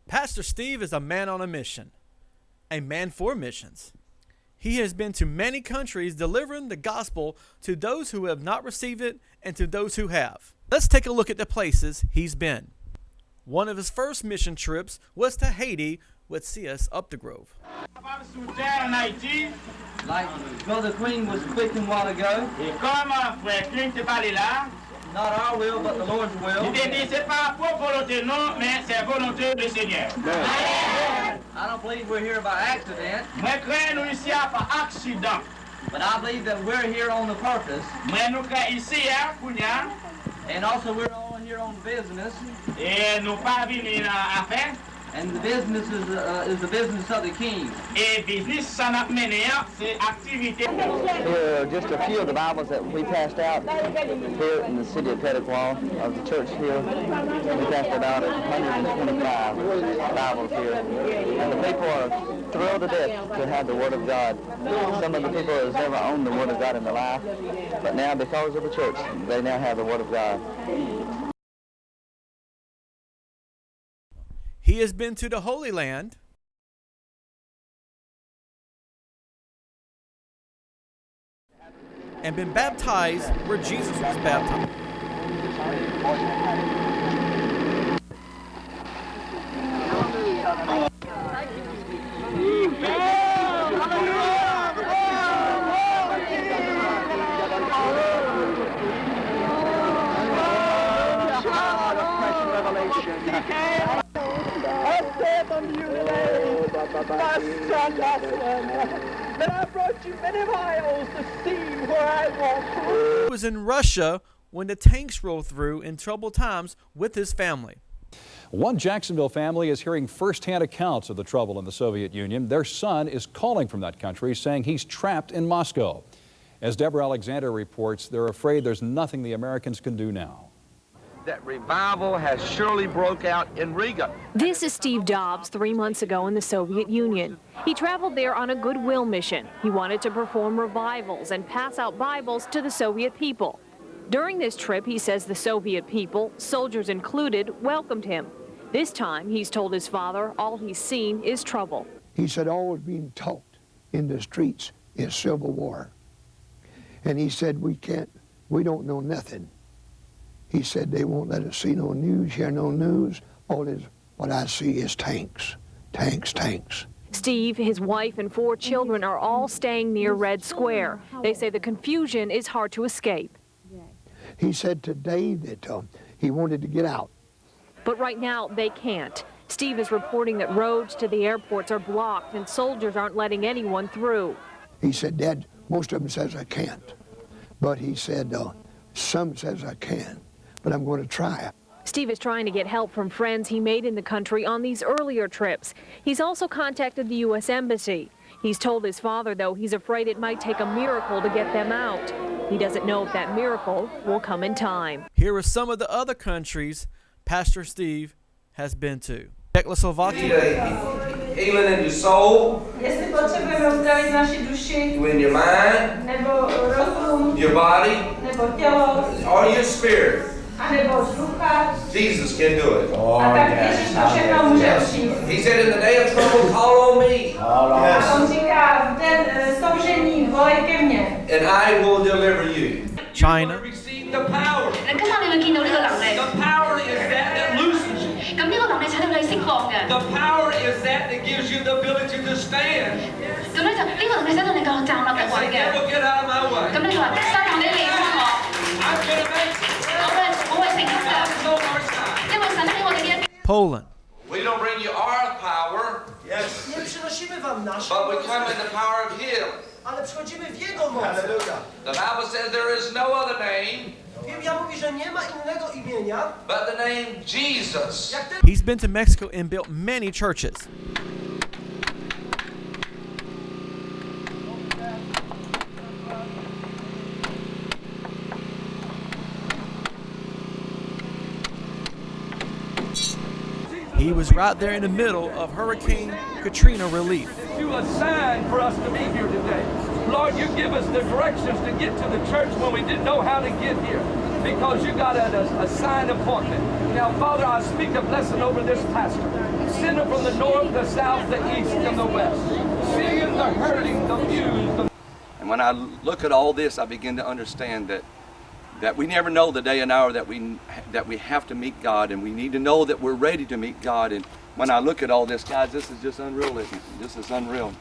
Pastor Steve is a man on a mission, a man for missions. He has been to many countries delivering the gospel to those who have not received it and to those who have. Let's take a look at the places he's been. One of his first mission trips was to Haiti with C.S. Updegrove. Like Brother Queen was speaking a while ago. Not our will, but the Lord's will. I don't believe we're here by accident. But I believe that we're here on the purpose. And also we're all here on business. And the business is the business of the King. Here are just a few of the Bibles that we passed out here in the city of Petitquois, of the church here. We passed about 125 Bibles here. And the people are thrilled to death to have the Word of God. Some of the people have never owned the Word of God in their life, but now because of the church, they now have the Word of God. He has been to the Holy Land and been baptized where Jesus was baptized. Unto you today, my son, that I brought you many miles to see where I walk through. He was in Russia when the tanks rolled through in troubled times with his family. One Jacksonville family is hearing firsthand accounts of the trouble in the Soviet Union. Their son is calling from that country, saying he's trapped in Moscow. As Deborah Alexander reports, they're afraid there's nothing the Americans can do now. That revival has surely broke out in Riga. This is Steve Dobbs 3 months ago in the Soviet Union. He traveled there on a goodwill mission. He wanted to perform revivals and pass out Bibles to the Soviet people. During this trip, he says the Soviet people, soldiers included, welcomed him. This time, he's told his father all he's seen is trouble. He said all was being taught in the streets is civil war. And he said we don't know nothing. He said they won't let us see no news, hear no news. All is what I see is tanks, tanks, tanks. Steve, his wife, and 4 children are all staying near Red Square. They say the confusion is hard to escape. He said today that he wanted to get out. But right now, they can't. Steve is reporting that roads to the airports are blocked and soldiers aren't letting anyone through. He said, Dad, most of them says I can't. But he said, some says I can. But I'm going to try it. Steve is trying to get help from friends he made in the country on these earlier trips. He's also contacted the U.S. Embassy. He's told his father, though, he's afraid it might take a miracle to get them out. He doesn't know if that miracle will come in time. Here are some of the other countries Pastor Steve has been to. Czechoslovakia. Healing in your soul, in your mind, your body, or your spirit. Jesus can do it. Oh, yes. He said, in the day of trouble, call on me. And I will deliver you. China. Receive the power. The power is that loosens you. The power is that gives you the ability to stand. I say, devil, get out of my way. I'm going to make it. Poland. We don't bring you our power, yes, but we come in the power of Him. The Bible says there is no other name but the name Jesus. He's been to Mexico and built many churches. He was right there in the middle of Hurricane Katrina relief. You a sign for us to be here today. Lord, you give us the directions to get to the church when we didn't know how to get here, because you got a sign appointment. Now, Father, I speak a blessing over this pastor. send them from the north, the south, the east, and the west. Seeing the hurting, the abused. And when I look at all this, I begin to understand that we never know the day and hour that we have to meet God, and we need to know that we're ready to meet God. And when I look at all this, guys, this is just unreal, isn't it? This is unreal.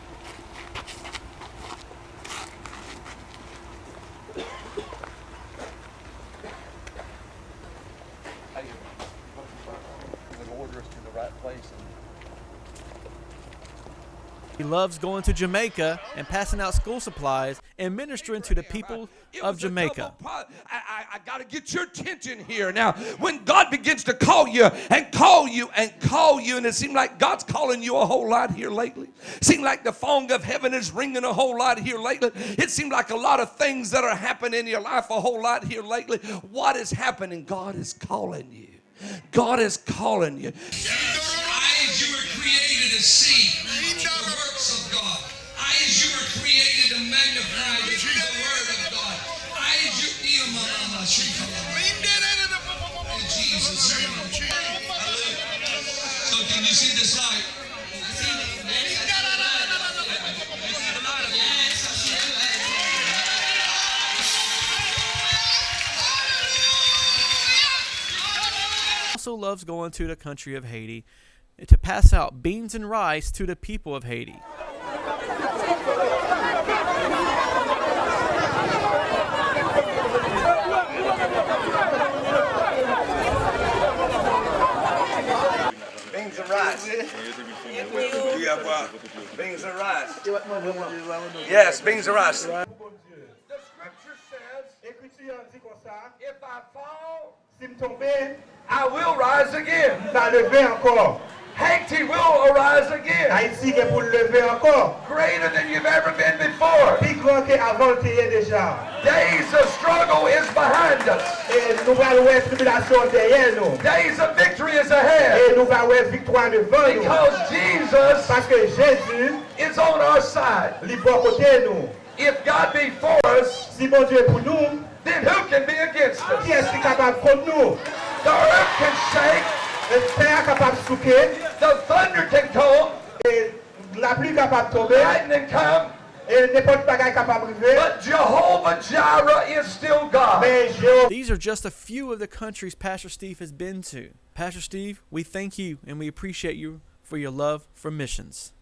He loves going to Jamaica and passing out school supplies and ministering to the people of Jamaica. I got to get your attention here. Now, when God begins to call you and call you and call you, and it seems like God's calling you a whole lot here lately. It seems like the phone of heaven is ringing a whole lot here lately. It seems like a lot of things that are happening in your life a whole lot here lately. What is happening? God is calling you. God is calling you. Eyes, you were created to see the works of God. Eyes, you were created to magnify you through the word of God. Eyes, you in Jesus' name. So can you see this light? Also loves going to the country of Haiti to pass out beans and rice to the people of Haiti. Beans and rice. Beans and rice. Yes, beans and rice. The scripture says, if I fall, I will rise again. Haiti will arise again. Greater than you've ever been before. Days of struggle is behind us. Days of victory is ahead. Because Jesus is on our side. If God be for us, then who can be against us? The earth can shake. The thunder can come. Lightning come. But Jehovah Jireh is still God. These are just a few of the countries Pastor Steve has been to. Pastor Steve, we thank you and we appreciate you for your love for missions.